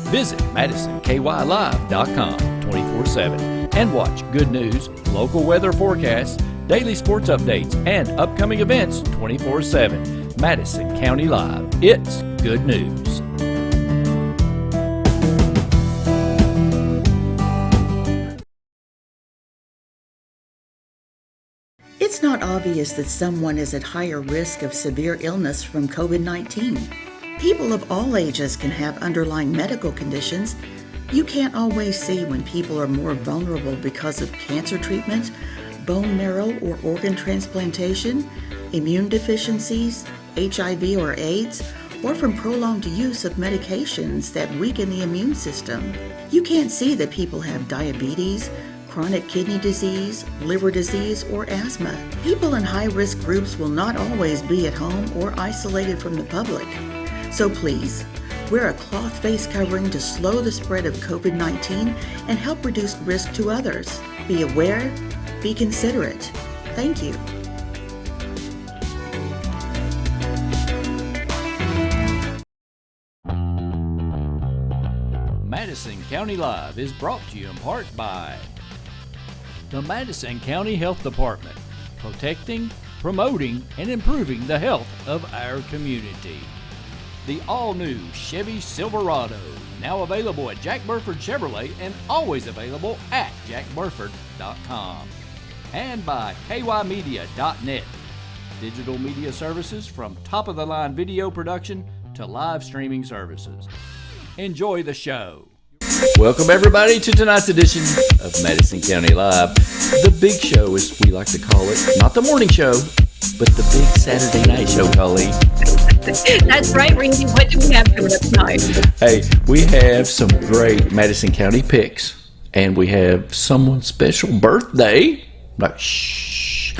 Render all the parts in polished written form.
Visit MadisonKYLive.com 24/7 and watch good news, local weather forecasts, daily sports updates, and upcoming events 24/7. Madison County Live. It's good news. It's not obvious that someone is at higher risk of severe illness from COVID-19. People of all ages can have underlying medical conditions. You can't always see when people are more vulnerable because of cancer treatment, bone marrow or organ transplantation, immune deficiencies, HIV or AIDS, or from prolonged use of medications that weaken the immune system. You can't see that people have diabetes, chronic kidney disease, liver disease, or asthma. People in high-risk groups will not always be at home or isolated from the public. So please, wear a cloth face covering to slow the spread of COVID-19 and help reduce risk to others. Be aware, be considerate. Thank you. Madison County Live is brought to you in part by the Madison County Health Department, protecting, promoting, and improving the health of our community. The all-new Chevy Silverado, now available at Jack Burford Chevrolet and always available at jackburford.com. And by kymedia.net, digital media services from top-of-the-line video production to live streaming services. Enjoy the show. Welcome everybody to tonight's edition of Madison County Live. The big show, as we like to call it. Not the morning show, but the big Saturday night show, Colleen. That's right, Randy. What do we have coming up tonight? Hey, we have some great Madison County picks, and we have someone's special birthday. Like, shh.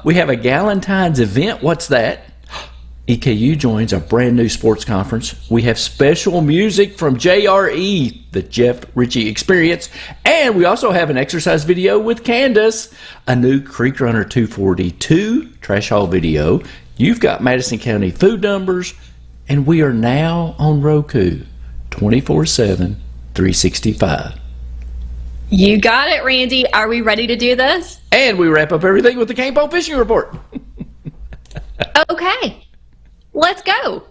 We have a Galantine's event. What's that? EKU joins a brand new sports conference. We have special music from JRE, the Jeff Ritchie Experience. And we also have an exercise video with Candace, a new Creek Runner 242 trash haul video. You've got Madison County food numbers. And we are now on Roku 24/7, 365. You got it, Randy. Are we ready to do this? And we wrap up everything with the Cain Pole fishing report. Okay. Let's go.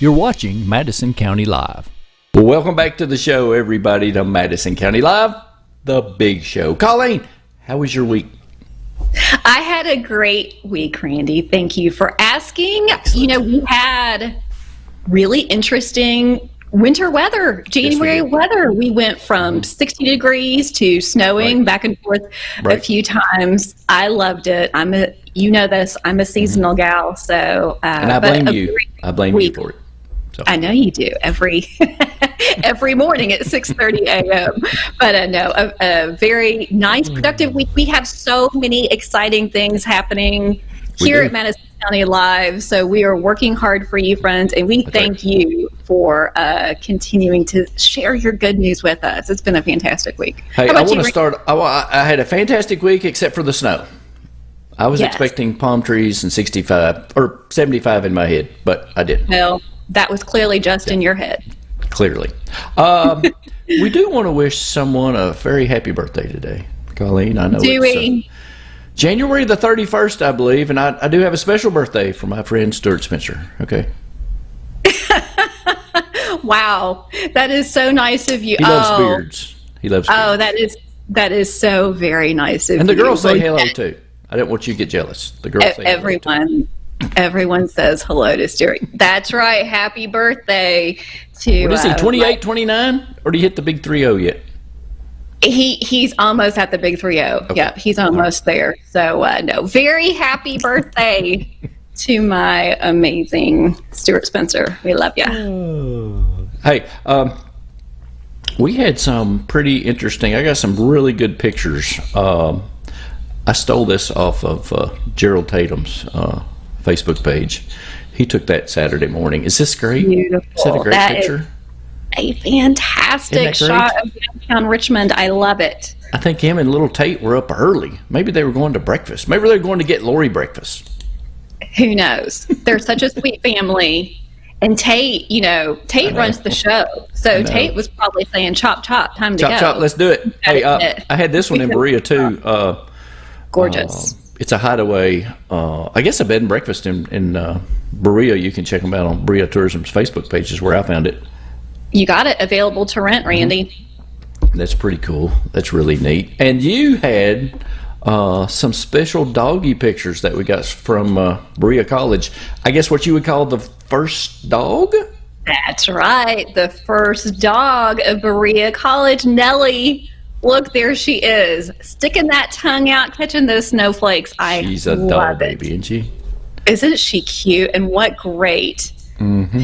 You're watching Madison County Live. Well, welcome back to the show, everybody, to Madison County Live, the big show. Colleen, how was your week? I had a great week, Randy. Thank you for asking. Excellent. You know, we had really interesting winter weather, January weather. We went from 60 degrees to snowing back and forth a few times. I loved it. You know this, I'm a seasonal gal, so. And I blame you. I blame you for it. So. I know you do every morning at 6:30 a.m. But no, a very nice, productive week. We have so many exciting things happening here at Madison County Live. So we are working hard for you, friends, and we thank you for continuing to share your good news with us. It's been a fantastic week. Hey, I want to start. I had a fantastic week except for the snow. I was expecting palm trees and 65 or 75 in my head, but I didn't. Well, that was clearly just in your head. Clearly. We do want to wish someone a very happy birthday today. Colleen, I know it's January the 31st, I believe, and I do have a special birthday for my friend Stuart Spencer, okay? Wow, that is so nice of you. He loves beards. He loves beards. Oh, that is so very nice of you. And the girls say hello, too. I don't want you to get jealous. The girls say everyone says hello to Stuart. That's right. Happy birthday to... What is he, 28, 29? Or do you hit the big 3-0 yet? He's almost at the big 3-0. Okay. Yep, he's almost there. So no, very happy birthday to my amazing Stuart Spencer. We love you. Hey, we had some pretty interesting. I got some really good pictures. I stole this off of Gerald Tatum's Facebook page. He took that Saturday morning. Is this great? Beautiful. Is that a great picture? A fantastic shot of downtown Richmond. I love it. I think him and little Tate were up early. Maybe they were going to breakfast. Maybe they were going to get Lori breakfast. Who knows? They're such a sweet family. And Tate, Tate runs the show. So Tate was probably saying, chop, chop, time to go. Chop, let's do it. Hey, I had this one in Berea, too. Gorgeous. It's a hideaway, I guess a bed and breakfast in Berea. You can check them out on Berea Tourism's Facebook page is where I found it. You got it available to rent, Randy. That's pretty cool. That's really neat. And you had some special doggy pictures that we got from Berea College. I guess what you would call the first dog? That's right. The first dog of Berea College, Nellie. Look, there she is, sticking that tongue out, catching those snowflakes. She's a dog baby, isn't she? Isn't she cute? And what great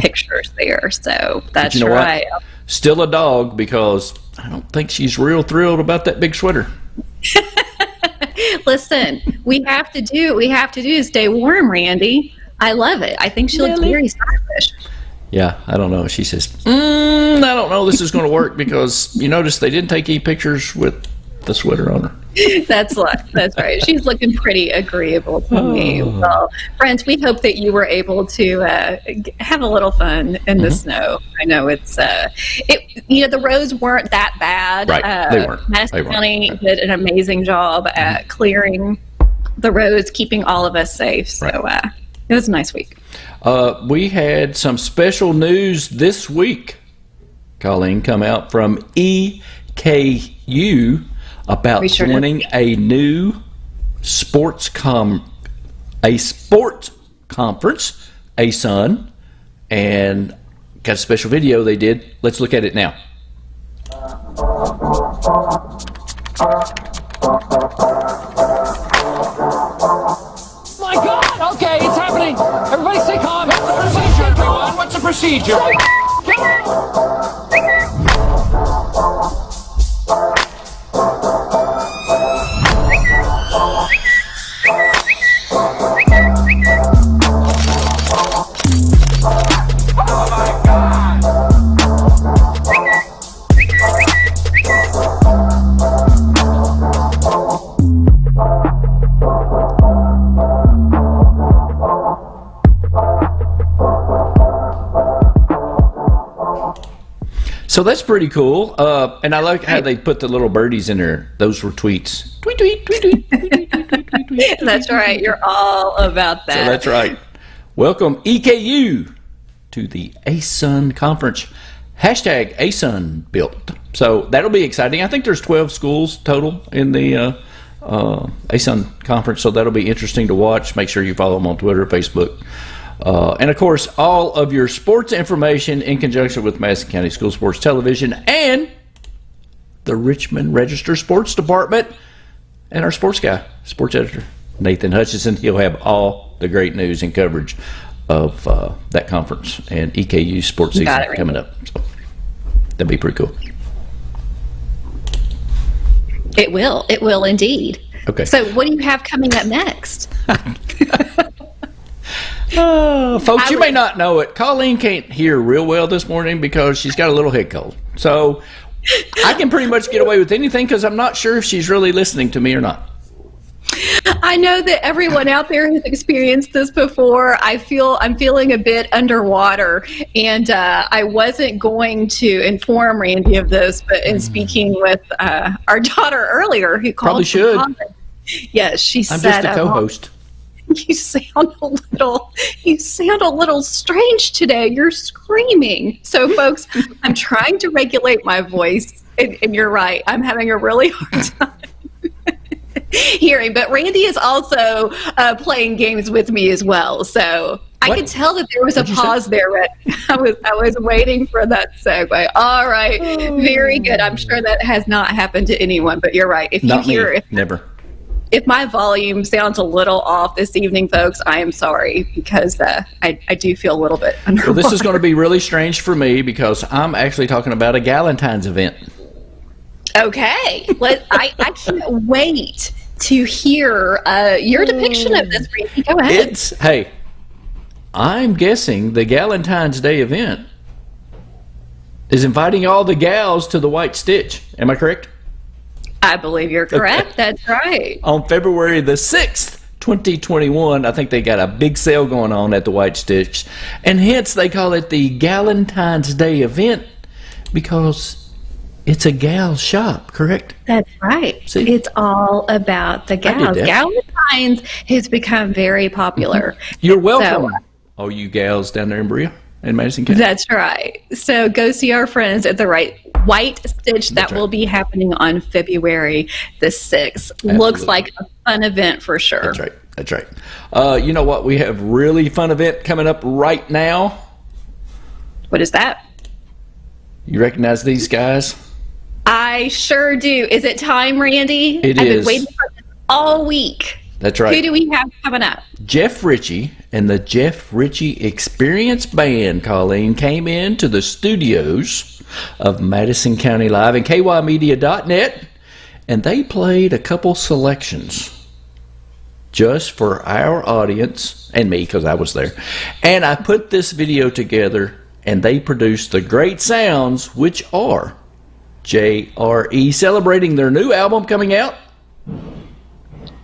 pictures there. So that's right. What? Still a dog because I don't think she's real thrilled about that big sweater. Listen, we have to do stay warm, Randy. I love it. I think she looks very stylish. Yeah, I don't know. She says, I don't know this is going to work because you notice they didn't take any pictures with the sweater on her. That's right. She's looking pretty agreeable to me. Well, friends, we hope that you were able to have a little fun in the snow. I know the roads weren't that bad. Right, they weren't. Madison County did an amazing job at clearing the roads, keeping all of us safe. So it was a nice week. We had some special news this week, Colleen, come out from EKU about joining a new sports conference, ASUN, and got a special video they did. Let's look at it now. My God! Okay, it's happening. Everybody stay calm. What's the procedure, everyone? What's the procedure? Oh my God! So that's pretty cool. And I like how they put the little birdies in there. Those were tweets. Tweet, tweet, tweet, tweet, tweet, tweet, tweet, tweet, tweet, tweet. That's right. You're all about that. So that's right. Welcome, EKU, to the ASUN conference. Hashtag ASUN built. So that'll be exciting. I think there's 12 schools total in the ASUN conference. So that'll be interesting to watch. Make sure you follow them on Twitter, Facebook. And of course, all of your sports information in conjunction with Madison County School Sports Television and the Richmond Register Sports Department and our sports guy, sports editor, Nathan Hutchison. He'll have all the great news and coverage of that conference and EKU sports season coming up. So that'd be pretty cool. It will indeed. Okay. So what do you have coming up next? Folks, you may not know it. Colleen can't hear real well this morning because she's got a little head cold. So I can pretty much get away with anything because I'm not sure if she's really listening to me or not. I know that everyone out there has experienced this before. I'm feeling a bit underwater, and I wasn't going to inform Randy of this, but in speaking with our daughter earlier, who called, probably should. Yes, she said, I'm just a co-host. You sound a little strange today. You're screaming. So, folks, I'm trying to regulate my voice, and you're right. I'm having a really hard time hearing. But Randy is also playing games with me as well. So I could tell that there was a pause there, Rick. I was waiting for that segue. All right. Very good. I'm sure that has not happened to anyone, but you're right. If you hear never. If my volume sounds a little off this evening, folks, I am sorry because I do feel a little bit underwater. Well, this is going to be really strange for me because I'm actually talking about a Galantine's event. Okay. I can't wait to hear your depiction of this, Randy. Go ahead. I'm guessing the Galentine's Day event is inviting all the gals to the White Stitch. Am I correct? I believe you're correct. Okay. That's right. On February the 6th, 2021, I think they got a big sale going on at the White Stitch, and hence they call it the Galentine's Day event because it's a gal shop, correct? That's right. See? It's all about the gals. Galentine's has become very popular. Mm-hmm. You're welcome, all you gals down there in Berea and Madison County. That's right. So go see our friends at the White Stitch. That will be happening on February the 6th. Absolutely. Looks like a fun event for sure. That's right. You know what? We have really fun event coming up right now. What is that? You recognize these guys? I sure do. Is it time, Randy? I've been waiting for this all week. That's right. Who do we have coming up? Jeff Ritchie and the Jeff Ritchie Experience Band, Colleen, came into the studios of Madison County Live and kymedia.net, and they played a couple selections just for our audience and me because I was there. And I put this video together, and they produced the great sounds, which are JRE celebrating their new album coming out.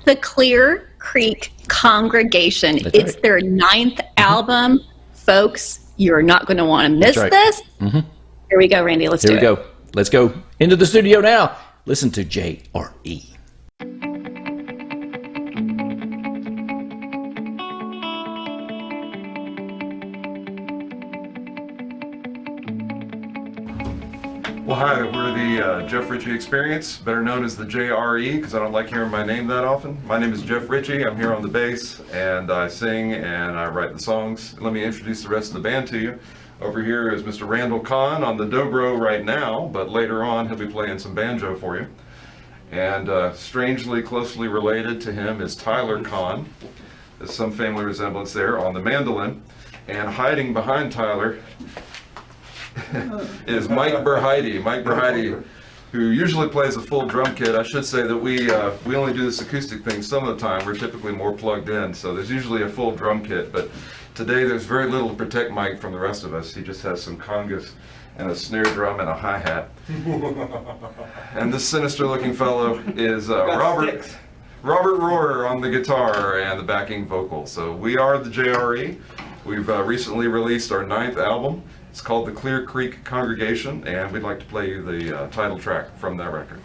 The Clear Creek Congregation. It's their 9th album. Folks, you're not going to want to miss this. Mm-hmm. Here we go, Randy. Let's do it. Here we go. Let's go into the studio now. Listen to JRE. Well, hi, we're the Jeff Ritchie Experience, better known as the JRE, because I don't like hearing my name that often. My name is Jeff Ritchie. I'm here on the bass, and I sing and I write the songs. Let me introduce the rest of the band to you. Over here is Mr. Randall Kahn on the dobro right now, but later on he'll be playing some banjo for you. And strangely closely related to him is Tyler Kahn. There's some family resemblance there on the mandolin. And hiding behind Tyler is Mike Berheide, who usually plays a full drum kit. I should say that we only do this acoustic thing some of the time. We're typically more plugged in, so there's usually a full drum kit. But today there's very little to protect Mike from the rest of us. He just has some congas and a snare drum and a hi-hat. And this sinister-looking fellow is Robert Rohrer on the guitar and the backing vocals. So we are the JRE. We've recently released our 9th album. It's called The Clear Creek Congregation, and we'd like to play you the title track from that record.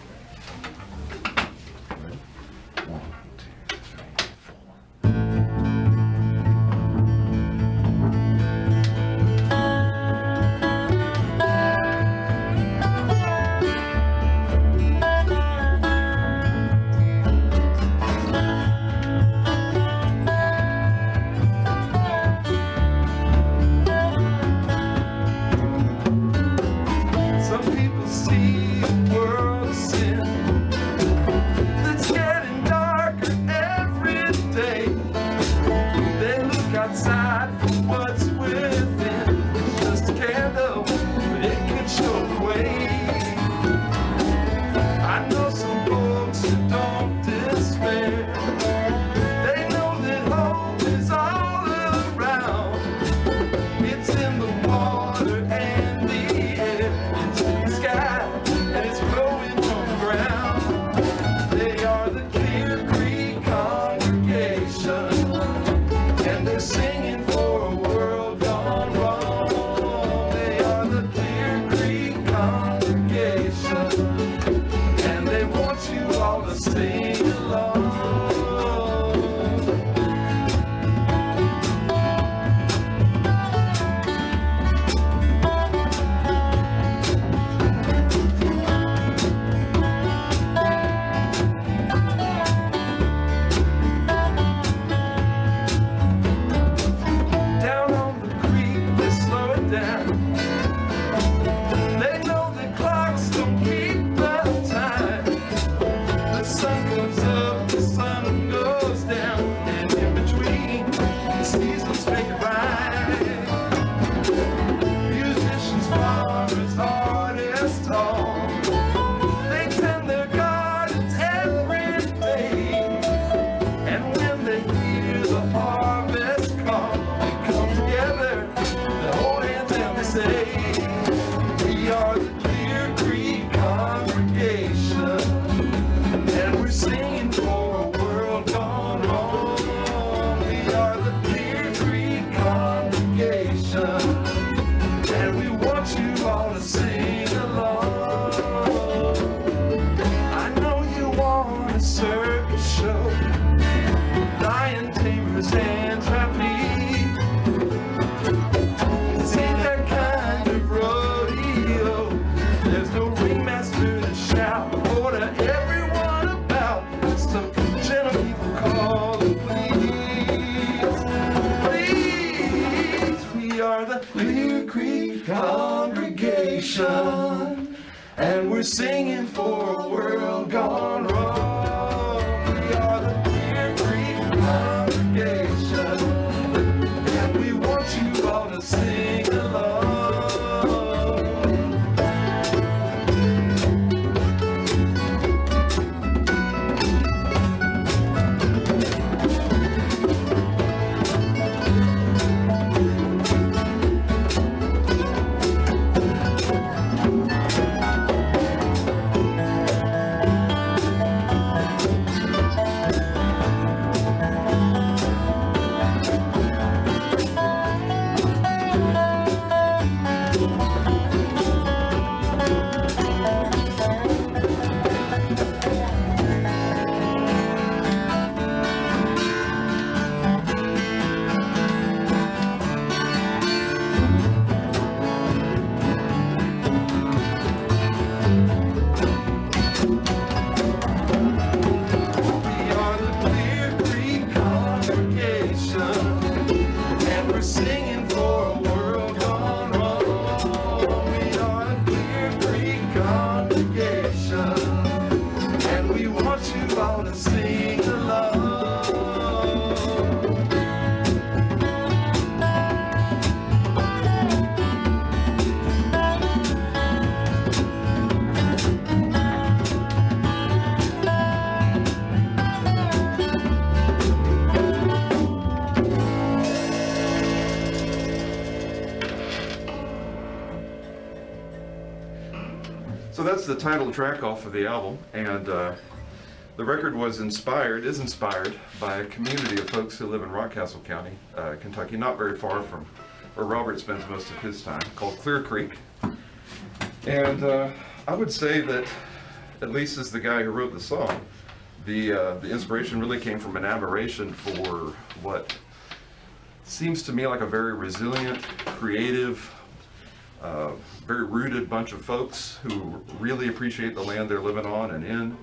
Clear Creek congregation, and we're singing for a world gone wrong. We are the Clear Creek congregation, and we want you all to sing along. So that's the title track off of the album, and the record is inspired by a community of folks who live in Rockcastle County, Kentucky, not very far from where Robert spends most of his time, called Clear Creek. And I would say that, at least as the guy who wrote the song, the inspiration really came from an admiration for what seems to me like a very resilient, creative, very rooted bunch of folks who really appreciate the land they're living on and in.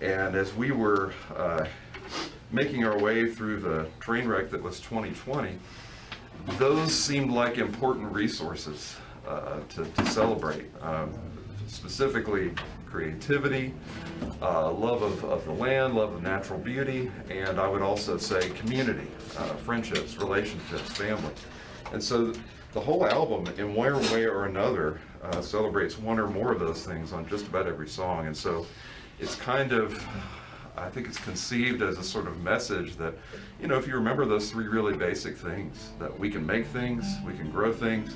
And as we were making our way through the train wreck that was 2020, those seemed like important resources to celebrate. Specifically creativity, love of the land, love of natural beauty, and I would also say community, friendships, relationships, family. And so the whole album, in one way or another, celebrates one or more of those things on just about every song. And so it's kind of, I think it's conceived as a sort of message that, you know, if you remember those three really basic things, that we can make things, we can grow things,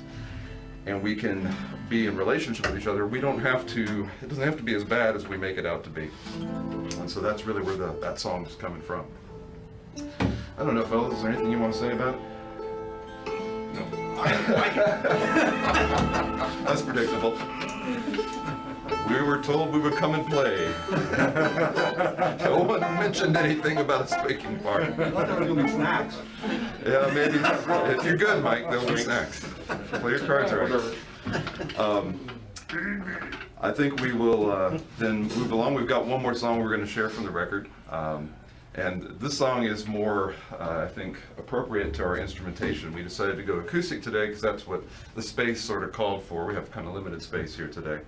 and we can be in relationship with each other, it doesn't have to be as bad as we make it out to be. And so that's really where that song is coming from. I don't know, fellas, is there anything you want to say about it? No. That's predictable. We were told we would come and play. No one mentioned anything about a speaking part. I thought there were going to be snacks. Yeah, maybe. If you're good, Mike, there'll be snacks. Play your cards right. I think we will then move along. We've got one more song we're going to share from the record. And this song is more, I think, appropriate to our instrumentation. We decided to go acoustic today because that's what the space sort of called for. We have kind of limited space here today.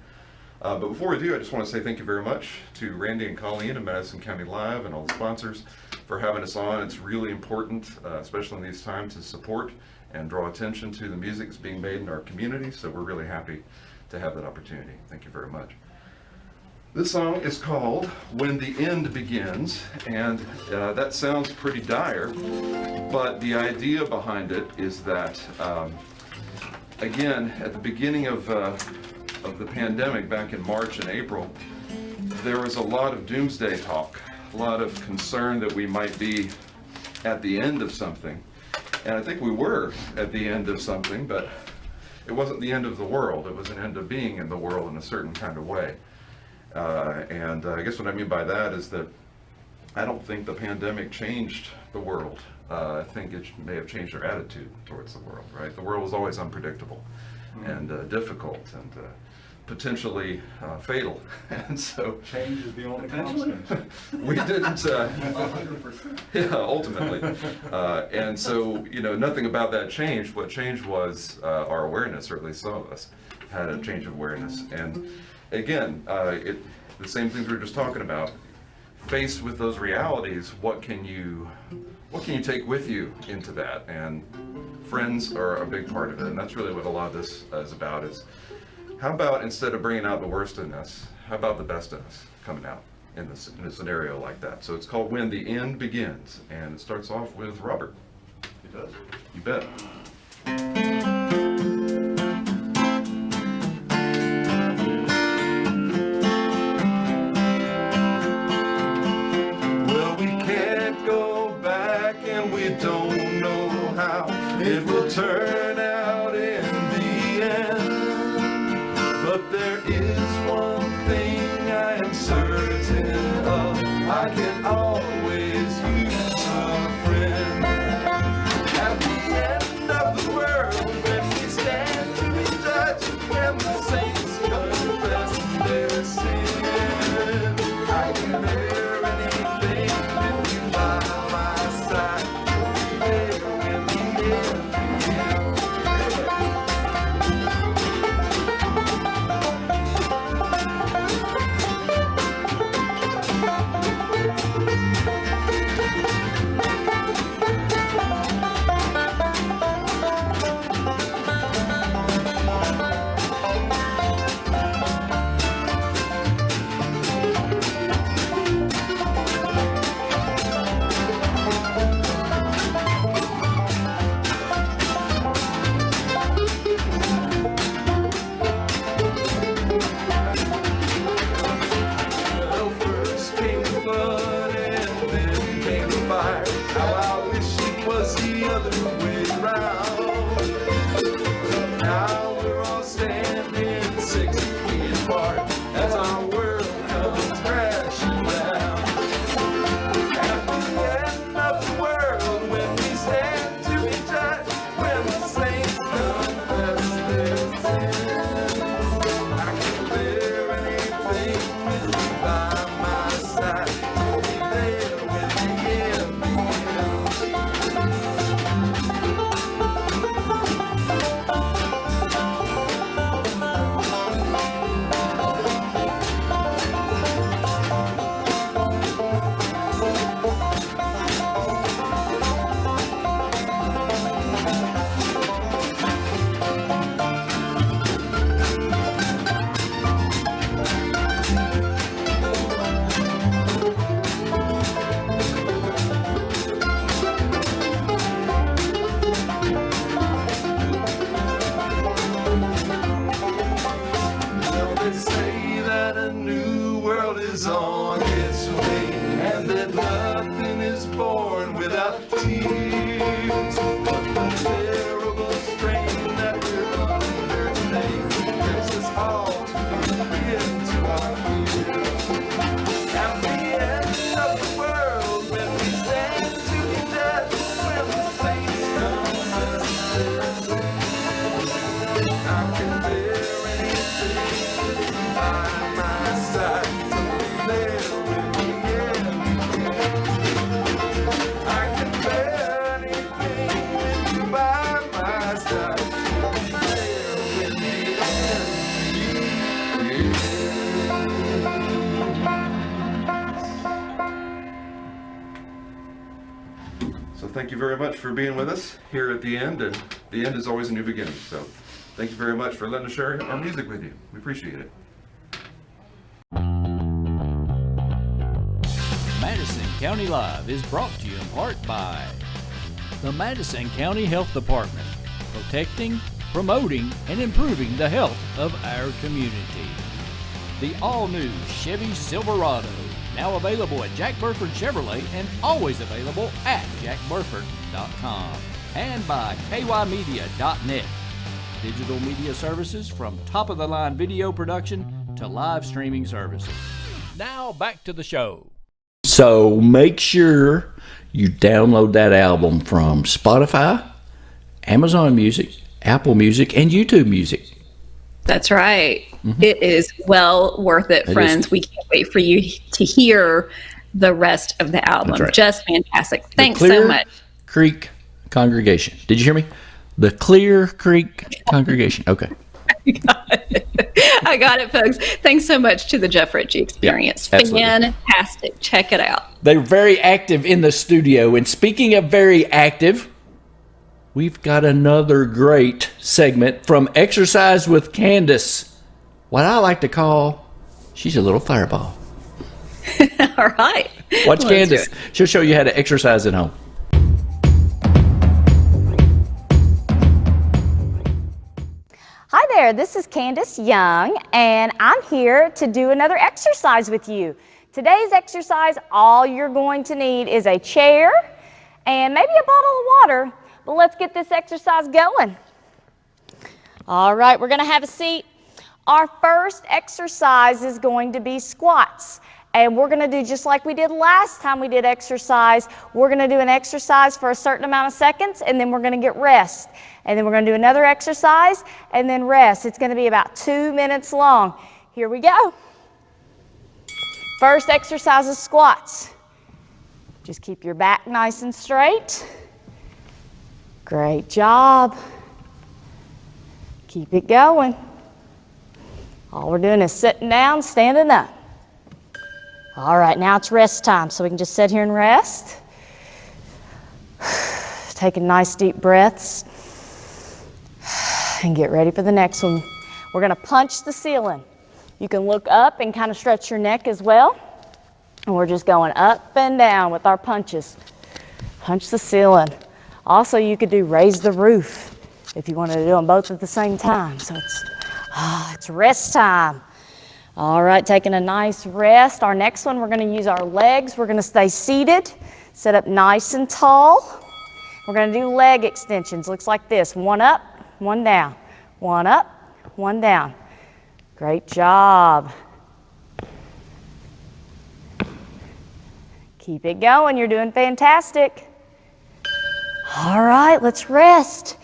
But before we do, I just want to say thank you very much to Randy and Colleen and Madison County Live and all the sponsors for having us on. It's really important, especially in these times, to support and draw attention to the music that's being made in our community. So we're really happy to have that opportunity. Thank you very much. This song is called When the End Begins, and that sounds pretty dire, but the idea behind it is that, again, at the beginning of the pandemic back in March and April, there was a lot of doomsday talk, a lot of concern that we might be at the end of something. And I think we were at the end of something, but it wasn't the end of the world. It was an end of being in the world in a certain kind of way. And I guess what I mean by that is that I don't think the pandemic changed the world. I think it may have changed our attitude towards the world, right? The world was always unpredictable and difficult, and potentially fatal. And so Change is the only constant. we didn't, yeah, ultimately. And so, nothing about that changed. What changed was our awareness, or at least some of us had a change of awareness. And again, the same things we were just talking about. Faced with those realities, what can you take with you into that? And friends are a big part of it, and that's really what a lot of this is about. Is how about, instead of bringing out the worst in us, how about the best in us coming out in a scenario like that? So it's called When the End Begins, and it starts off with Robert. It does. You bet. Well, we can't go back, and we don't know how it will turn out in the end. But there is one thing I am certain of: I can always use a friend. At the end of the world, when we stand to be judged, when the saints confess their sin, I can bear anything with you by my side. There when the end begins. Well, first came the flood and then came the fire. How I wish it was the other way around. Now we're all standing 6 feet apart as our world comes crashing down. At the end of the world, when we stand to be judged, when the saints confess their sin, I can bear anything with you by my side. Be there when the end begins. Well, they say that a new world is on its way, and that nothing is born without tears. But the terrible strain that we're under today brings us all into our fears. At the end of the world, when we stand to be judged, when the saints confess their sin, I can bear anything by my side. So be there when the end begins. I can bear anything with you by my side. So be there when the end begins. So thank you very much for being with us here at the end, and the end is always a new beginning. So thank you very much for letting us share our music with you. We appreciate it. Madison County Live is brought to you in part by the Madison County Health Department, protecting, promoting, and improving the health of our community. The all-new Chevy Silverado, now available at Jack Burford Chevrolet and always available at jackburford.com. And by kymedia.net, digital media services from top-of-the-line video production to live streaming services. Now back to the show. So make sure you download that album from Spotify, Amazon Music, Apple Music, and YouTube Music. That's right. It is well worth it, friends. We can't wait for you to hear the rest of the album. That's right. Just fantastic. Thanks Clear so much. Creek Congregation. Did you hear me? The Clear Creek Congregation. Okay. I got it, folks. Thanks so much to the Jeff Ritchie Experience. Yeah, absolutely. Fantastic. Check it out. They're very active in the studio. And speaking of very active, we've got another great segment from Exercise with Candace. What I like to call, she's a little fireball. All right. Watch Let's Candace. do it. She'll show you how to exercise at home. Hi there, this is Candace Young, and I'm here to do another exercise with you. Today's exercise, all you're going to need is a chair and maybe a bottle of water, but let's get this exercise going. All right, we're going to have a seat. Our first exercise is going to be squats. And we're going to do just like we did last time we did exercise. We're going to do an exercise for a certain amount of seconds, and then we're going to get rest. And then we're going to do another exercise, and then rest. It's going to be about 2 minutes long. Here we go. First exercise is squats. Just keep your back nice and straight. Great job. Keep it going. All we're doing is sitting down, standing up. All right, now it's rest time, so we can just sit here and rest. Taking nice deep breaths. And get ready for the next one. We're going to punch the ceiling. You can look up and kind of stretch your neck as well. And we're just going up and down with our punches. Punch the ceiling. Also, you could do raise the roof if you wanted to do them both at the same time. So it's rest time. All right, taking a nice rest. Our next one, we're going to use our legs. We're going to stay seated, sit up nice and tall. We're going to do leg extensions. Looks like this. One up, one down. One up, one down. Great job. Keep it going. You're doing fantastic. All right, let's rest.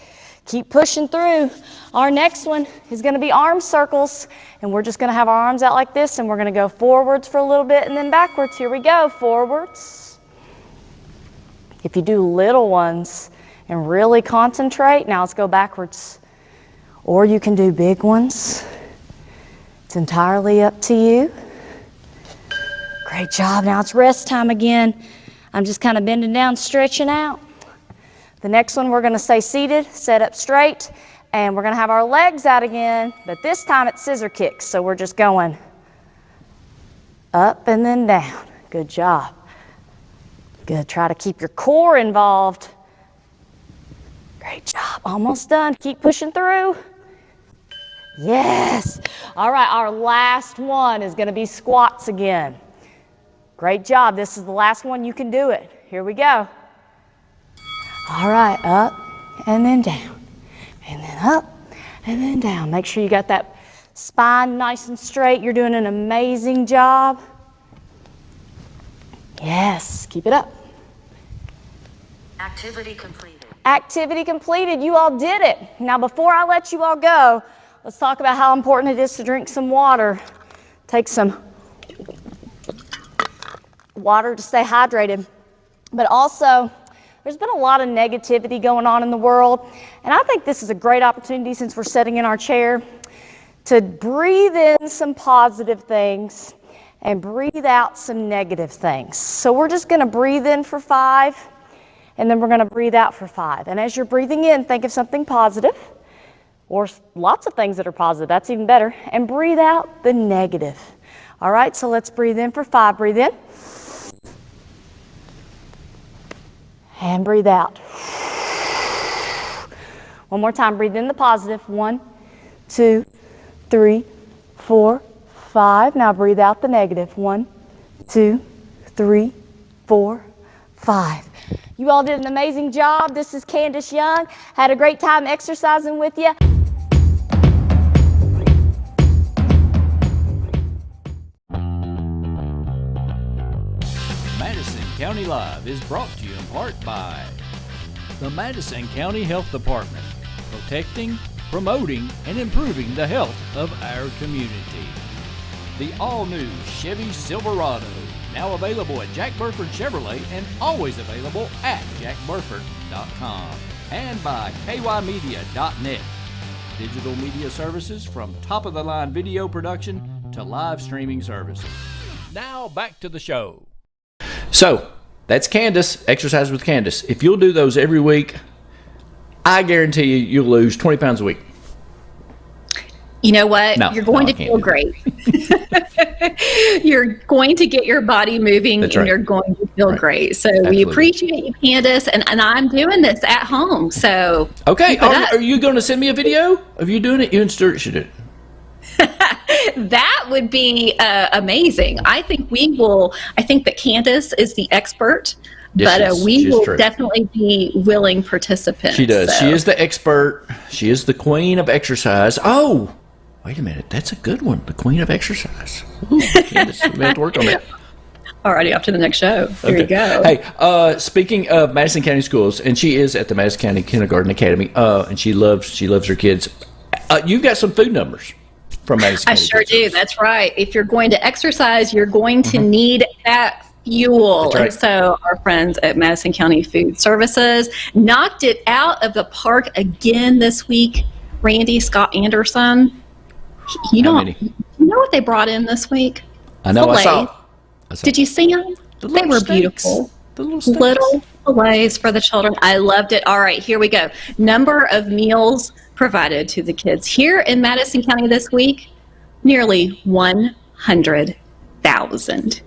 Keep pushing through. Our next one is going to be arm circles, and we're just going to have our arms out like this, and we're going to go forwards for a little bit and then backwards. Here we go, forwards. If you do little ones and really concentrate, now let's go backwards. Or you can do big ones. It's entirely up to you. Great job. Now it's rest time again. I'm just kind of bending down, stretching out. The next one, we're going to stay seated, set up straight, and we're going to have our legs out again, but this time it's scissor kicks. So we're just going up and then down. Good job. Good. Try to keep your core involved. Great job. Almost done. Keep pushing through. Yes. All right, our last one is going to be squats again. Great job. This is the last one. You can do it. Here we go. All right, up and then down, and then up and then down. Make sure you got that spine nice and straight. You're doing an amazing job. Yes, keep it up. Activity completed. Activity completed. You all did it. Now, before I let you all go, let's talk about how important it is to drink some water. Take some water to stay hydrated, but also, there's been a lot of negativity going on in the world, and I think this is a great opportunity, since we're sitting in our chair, to breathe in some positive things and breathe out some negative things. So we're just going to breathe in for 5, and then we're going to breathe out for 5. And as you're breathing in, think of something positive, or lots of things that are positive. That's even better. And breathe out the negative. All right, so let's breathe in for 5. Breathe in. And breathe out. One more time. Breathe in the positive. 1, 2, 3, 4, 5. Now breathe out the negative. 1, 2, 3, 4, 5. You all did an amazing job. This is Candace Young. Had a great time exercising with you. Madison County Live is brought to you in part by the Madison County Health Department, protecting, promoting, and improving the health of our community. The all-new Chevy Silverado, now available at Jack Burford Chevrolet and always available at jackburford.com, and by kymedia.net. Digital media services from top-of-the-line video production to live streaming services. Now back to the show. So, that's Candace, Exercise with Candace. If you'll do those every week, I guarantee you'll lose 20 pounds a week. You know what? No, you're going no, to feel great. You're going to get your body moving. That's and right. You're going to feel great. So Absolutely. we appreciate you, Candace. And I'm doing this at home. So Okay, keep it up. are you going to send me a video of you doing it? You and Stuart should do it. That would be amazing. I think that Candace is the expert, Yes, but we she's will true. definitely be willing participants. She does. So. She is the expert. She is the queen of exercise. Oh, wait a minute. That's a good one. The queen of exercise. Ooh, Candace, we have to work on that. Alrighty, off to the next show. Here you go. Hey, speaking of Madison County schools, and she is at the Madison County Kindergarten Academy, and she loves her kids. You've got some food numbers from Madison I County. sure do. That's right. If you're going to exercise, you're going to need that fuel. That's right. And so our friends at Madison County Food Services knocked it out of the park again this week. Randy Scott Anderson. You How know, many? you know what they brought in this week? I know. I Fillets. saw. Did you see them? The They little were steaks. beautiful. The little steaks. Little fillets for the children. I loved it. All right, here we go. Number of meals provided to the kids here in Madison County this week, nearly 100,000.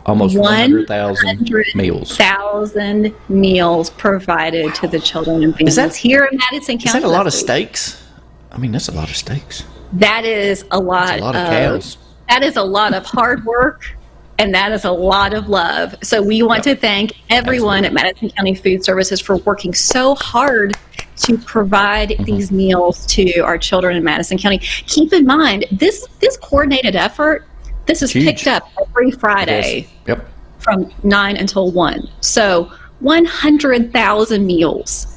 Almost 100,000 meals. 100,000 meals provided to the children and families that- here in Madison County. Is that a lot of this week. steaks? I mean, that's a lot of steaks. That is a lot. That's a lot of cows. That is a lot of hard work, and that is a lot of love. So we want to thank everyone at Madison County Food Services for working so hard to provide these meals to our children in Madison County. Keep in mind, this coordinated effort, this is Huge. picked up every Friday Yes. Yep. from 9 until 1. So 100,000 meals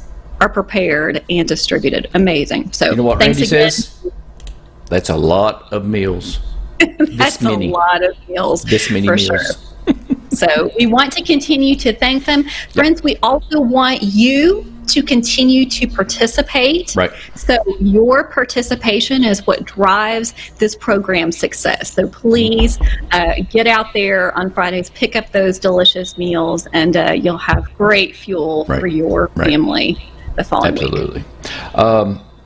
are prepared and distributed. Amazing. So You know what thanks Randy again. says? That's a lot of meals. That's a lot of meals. This many for meals. Sure. So we want to continue to thank them. Friends, we also want you to continue to participate. Right. So your participation is what drives this program's success. So please get out there on Fridays, pick up those delicious meals, and you'll have great fuel for your family the following week. Absolutely.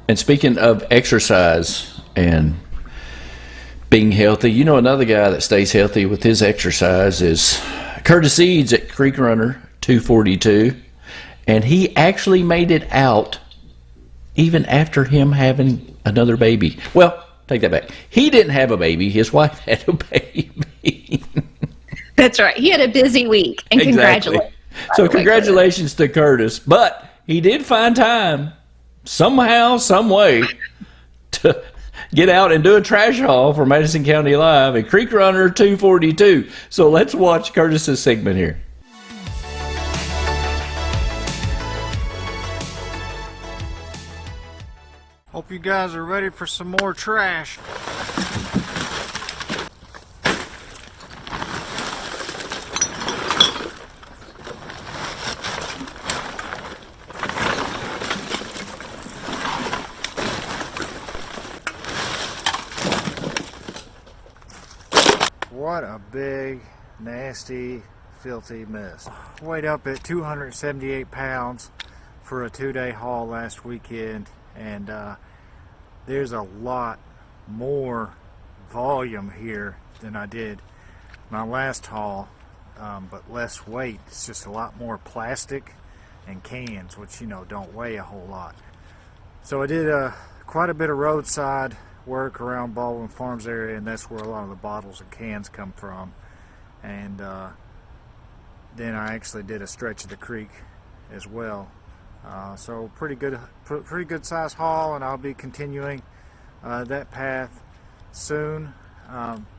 And speaking of exercise and being healthy, you know, another guy that stays healthy with his exercise is Curtis Eads at Creek Runner 242. And he actually made it out even after him having another baby. Well, take that back. He didn't have a baby. His wife had a baby. That's right. He had a busy week. And Exactly. congratulations. So congratulations to Curtis. But he did find time, somehow, some way, to get out and do a trash haul for Madison County Live at Creek Runner 242. So let's watch Curtis's segment here. Hope you guys are ready for some more trash. What a big, nasty, filthy mess. Weighed up at 278 pounds for a 2-day haul last weekend, and there's a lot more volume here than I did my last haul, but less weight. It's just a lot more plastic and cans, which, you know, don't weigh a whole lot. So I did quite a bit of roadside work around Baldwin Farms area, and that's where a lot of the bottles and cans come from. And then I actually did a stretch of the creek as well. So pretty good size haul, and I'll be continuing that path soon.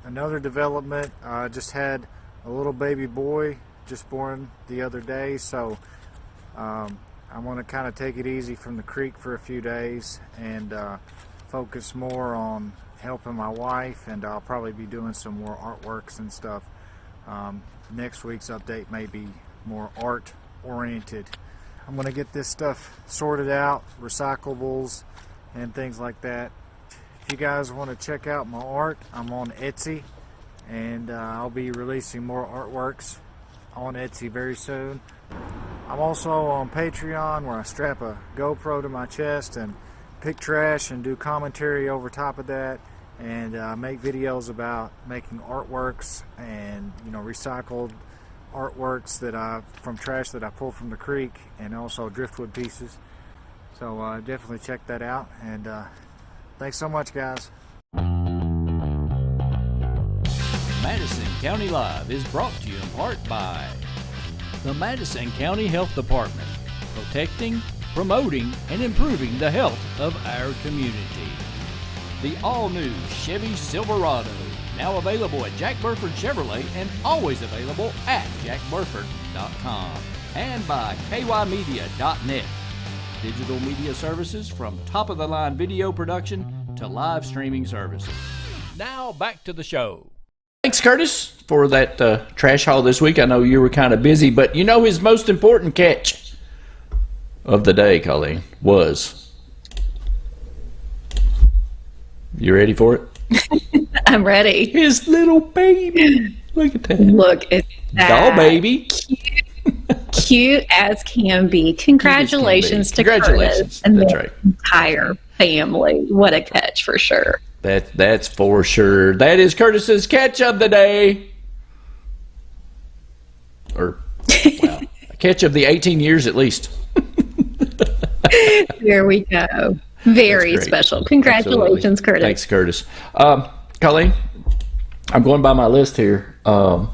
Another development, I just had a little baby boy just born the other day, so I I'm going to kind of take it easy from the creek for a few days and focus more on helping my wife, and I'll probably be doing some more artworks and stuff. Next week's update may be more art oriented. I'm going to get this stuff sorted out, recyclables and things like that. If you guys want to check out my art, I'm on Etsy, and I'll be releasing more artworks on Etsy very soon. I'm also on Patreon, where I strap a GoPro to my chest and pick trash and do commentary over top of that, and make videos about making artworks and recycled artworks from trash that I pull from the creek, and also driftwood pieces. So definitely check that out, and thanks so much, guys. Madison County Live is brought to you in part by the Madison County Health Department, protecting, promoting, and improving the health of our community. The all-new Chevy Silverado, now available at Jack Burford Chevrolet and always available at jackburford.com. And by kymedia.net, digital media services from top-of-the-line video production to live streaming services. Now back to the show. Thanks, Curtis, for that trash haul this week. I know you were kind of busy, but his most important catch of the day, Colleen, was... You ready for it? I'm ready. His little baby. Look at that. Look at that. Doll baby. Cute as can be. Congratulations to Curtis and the entire family. What a catch for sure. That's for sure. That is Curtis's catch of the day. Or, well, a catch of the 18 years at least. There we go. Very special. Congratulations, Absolutely. Curtis. Thanks, Curtis. Colleen, I'm going by my list here. I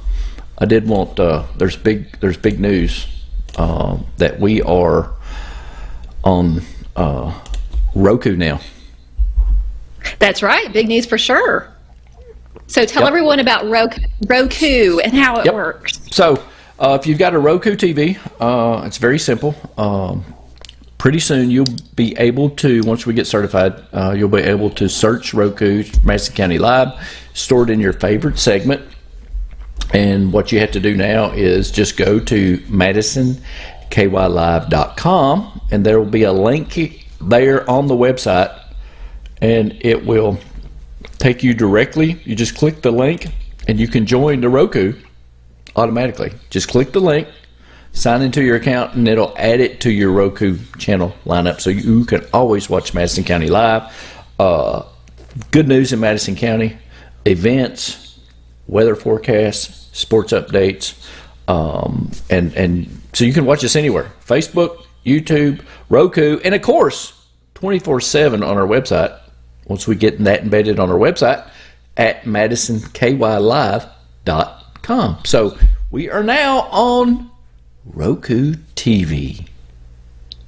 did want there's big news that we are on ROKU now. That's right. Big news for sure. So tell everyone about ROKU and how it works. So if you've got a ROKU TV, it's very simple. Pretty soon you'll be able to, once we get certified, you'll be able to search ROKU, Madison County Live, store it in your favorite segment. And what you have to do now is just go to MadisonKYLive.com, and there will be a link there on the website, and it will take you directly. You just click the link, and you can join the ROKU automatically. Just click the link, sign into your account, and it'll add it to your ROKU channel lineup, so you can always watch Madison County Live. Good news in Madison County, events, weather forecasts, sports updates, and so you can watch us anywhere. Facebook, YouTube, ROKU, and of course 24/7 on our website. Once we get that embedded on our website at MadisonKYLive.com. So we are now on ROKU TV.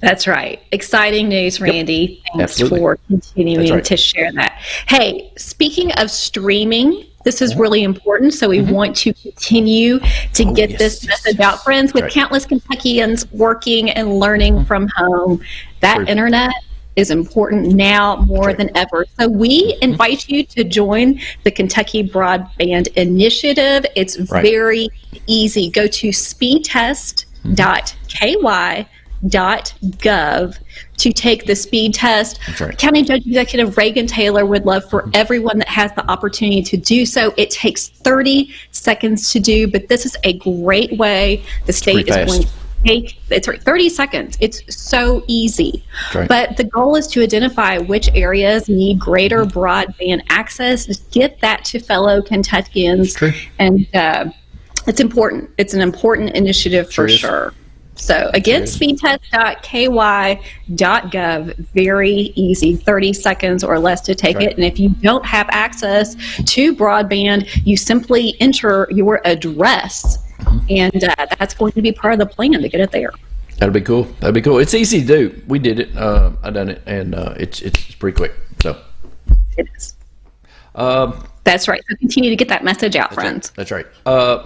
That's right. Exciting news, Randy. Thanks Absolutely. for continuing to share that. Hey, speaking of streaming, this is really important. So we want to continue to get this message out. Friends, with countless Kentuckians working and learning from home, that internet is important now more than ever. So we invite you to join the Kentucky Broadband Initiative. It's very easy. Go to speedtest.ky.gov to take the speed test. County Judge Executive Reagan Taylor would love for everyone that has the opportunity to do so. It takes 30 seconds to do, but this is a great way. The state is going to take, it's 30 seconds. It's so easy. But the goal is to identify which areas need greater broadband access, get that to fellow Kentuckians. And it's important. It's an important initiative for sure. So again, speedtest.ky.gov, very easy, 30 seconds or less to take it. And if you don't have access to broadband, you simply enter your address, and that's going to be part of the plan to get it there. That'd be cool. That'd be cool. It's easy to do. We did it. I done it, and it's pretty quick. So it is. That's right. So continue to get that message out, friends. That's right.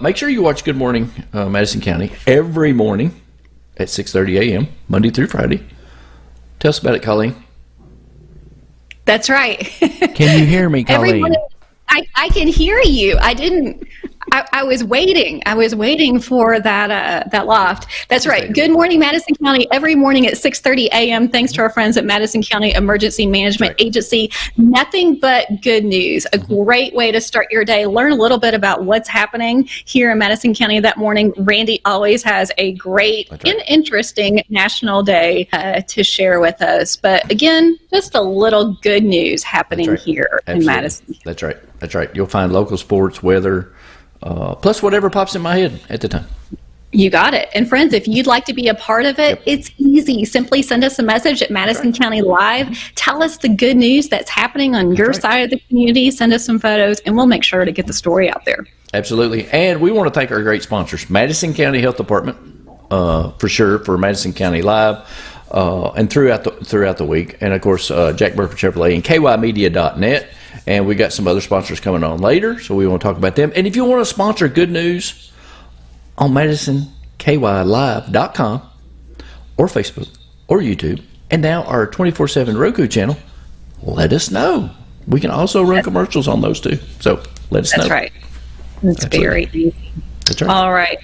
Make sure you watch Good Morning Madison County every morning at 6:30 a.m., Monday through Friday. Tell us about it, Colleen. That's right. Can you hear me, Colleen? Everyone, I can hear you. I was waiting. I was waiting for that loft. That's right. Good morning, Madison County. Every morning at 6:30 a.m. Thanks to our friends at Madison County Emergency Management Agency. Nothing but good news. A great way to start your day. Learn a little bit about what's happening here in Madison County that morning. Randy always has a great and interesting National Day to share with us. But again, just a little good news happening here in Madison. That's right. That's right. You'll find local sports, weather, plus whatever pops in my head at the time. You got it. And friends, if you'd like to be a part of it, it's easy. Simply send us a message at Madison County Live. Tell us the good news that's happening on your side of the community. Send us some photos, and we'll make sure to get the story out there. Absolutely. And we want to thank our great sponsors, Madison County Health Department, for sure, for Madison County Live, and throughout the week. And, of course, Jack Burford Chevrolet and kymedia.net. And we got some other sponsors coming on later, so we want to talk about them. And if you want to sponsor Good News on MadisonKYLive.com or Facebook or YouTube, and now our 24/7 ROKU channel, let us know. We can also run commercials on those too. So let us know. That's right. It's very easy. That's right. All right.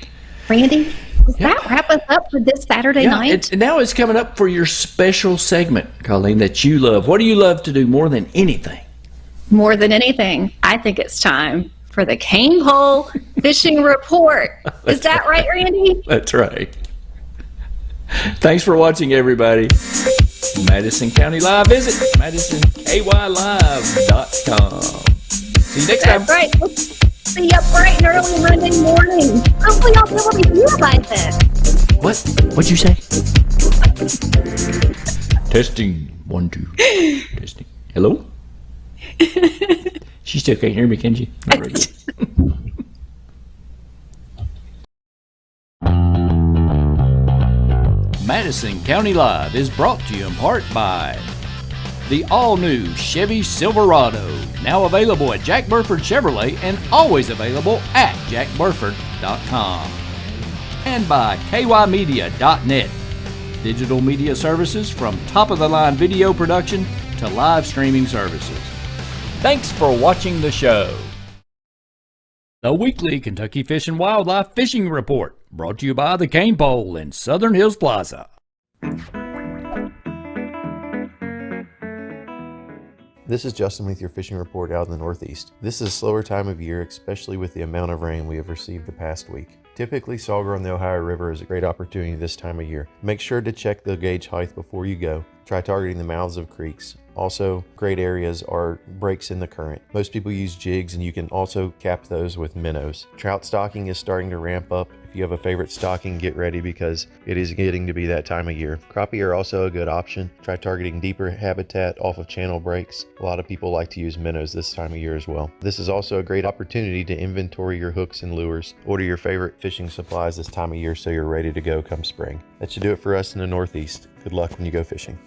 Randy, does that wrap us up for this Saturday night? Now it's coming up for your special segment, Colleen, that you love. What do you love to do more than anything? More than anything, I think it's time for the Cain Pole Fishing Report. Is that right, Randy? That's right. Thanks for watching, everybody. Madison County Live. Visit MadisonKYLive.com. See you next time. That's right. We'll see you bright and early Monday morning. Hopefully I'll be able to hear by then. What'd you say? Testing. 1, 2. Testing. Hello? She still can't hear me, can she? Not very good. Madison County Live is brought to you in part by the all-new Chevy Silverado, now available at Jack Burford Chevrolet and always available at jackburford.com. And by kymedia.net, digital media services from top-of-the-line video production to live streaming services. Thanks for watching the show. The weekly Kentucky Fish and Wildlife Fishing Report, brought to you by the Cain Pole in Southern Hills Plaza. This is Justin with your fishing report out in the Northeast. This is a slower time of year, especially with the amount of rain we have received the past week. Typically, sauger on the Ohio River is a great opportunity this time of year. Make sure to check the gauge height before you go. Try targeting the mouths of creeks. Also, great areas are breaks in the current. Most people use jigs, and you can also cap those with minnows. Trout stocking is starting to ramp up. If you have a favorite stocking, get ready because it is getting to be that time of year. Crappie are also a good option. Try targeting deeper habitat off of channel breaks. A lot of people like to use minnows this time of year as well. This is also a great opportunity to inventory your hooks and lures. Order your favorite fishing supplies this time of year so you're ready to go come spring. That should do it for us in the Northeast. Good luck when you go fishing.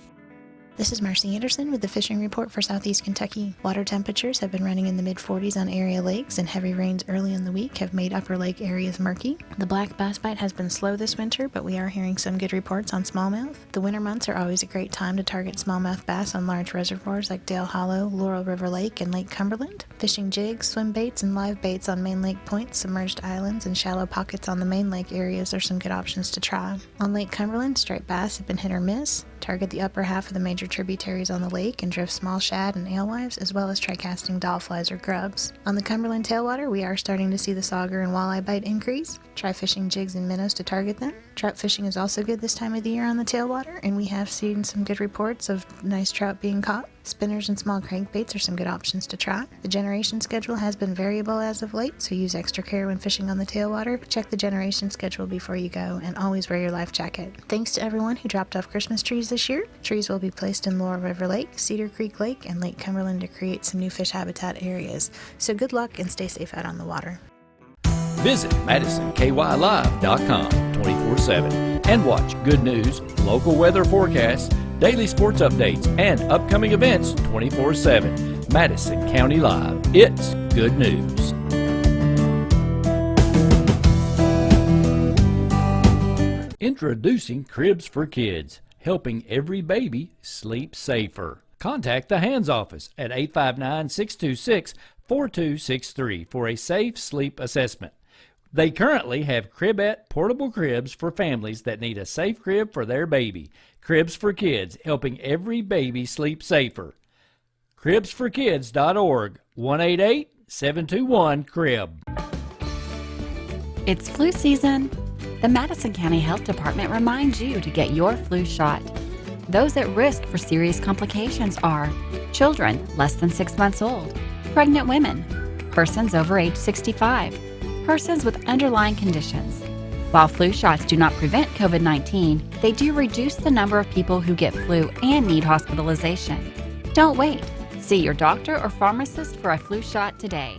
This is Marcy Anderson with the Fishing Report for Southeast Kentucky. Water temperatures have been running in the mid-40s on area lakes, and heavy rains early in the week have made upper lake areas murky. The black bass bite has been slow this winter, but we are hearing some good reports on smallmouth. The winter months are always a great time to target smallmouth bass on large reservoirs like Dale Hollow, Laurel River Lake, and Lake Cumberland. Fishing jigs, swim baits, and live baits on main lake points, submerged islands, and shallow pockets on the main lake areas are some good options to try. On Lake Cumberland, striped bass have been hit or miss. Target the upper half of the major tributaries on the lake and drift small shad and alewives, as well as try casting dollflies or grubs. On the Cumberland tailwater, we are starting to see the sauger and walleye bite increase. Try fishing jigs and minnows to target them. Trout fishing is also good this time of the year on the tailwater, and we have seen some good reports of nice trout being caught. Spinners and small crankbaits are some good options to try. The generation schedule has been variable as of late, so use extra care when fishing on the tailwater. Check the generation schedule before you go, and always wear your life jacket. Thanks to everyone who dropped off Christmas trees this year. Trees will be placed in Laurel River Lake, Cedar Creek Lake, and Lake Cumberland to create some new fish habitat areas. So good luck and stay safe out on the water. Visit MadisonKYLive.com 24/7 and watch good news, local weather forecasts, daily sports updates, and upcoming events 24/7. Madison County Live. It's good news. Introducing Cribs for Kids, helping every baby sleep safer. Contact the Hands Office at 859-626-4263 for a safe sleep assessment. They currently have Cribette portable cribs for families that need a safe crib for their baby. Cribs for Kids, helping every baby sleep safer. CribsForKids.org, 188-721-CRIB. It's flu season. The Madison County Health Department reminds you to get your flu shot. Those at risk for serious complications are children less than 6 months old, pregnant women, persons over age 65, persons with underlying conditions. While flu shots do not prevent COVID-19, they do reduce the number of people who get flu and need hospitalization. Don't wait. See your doctor or pharmacist for a flu shot today.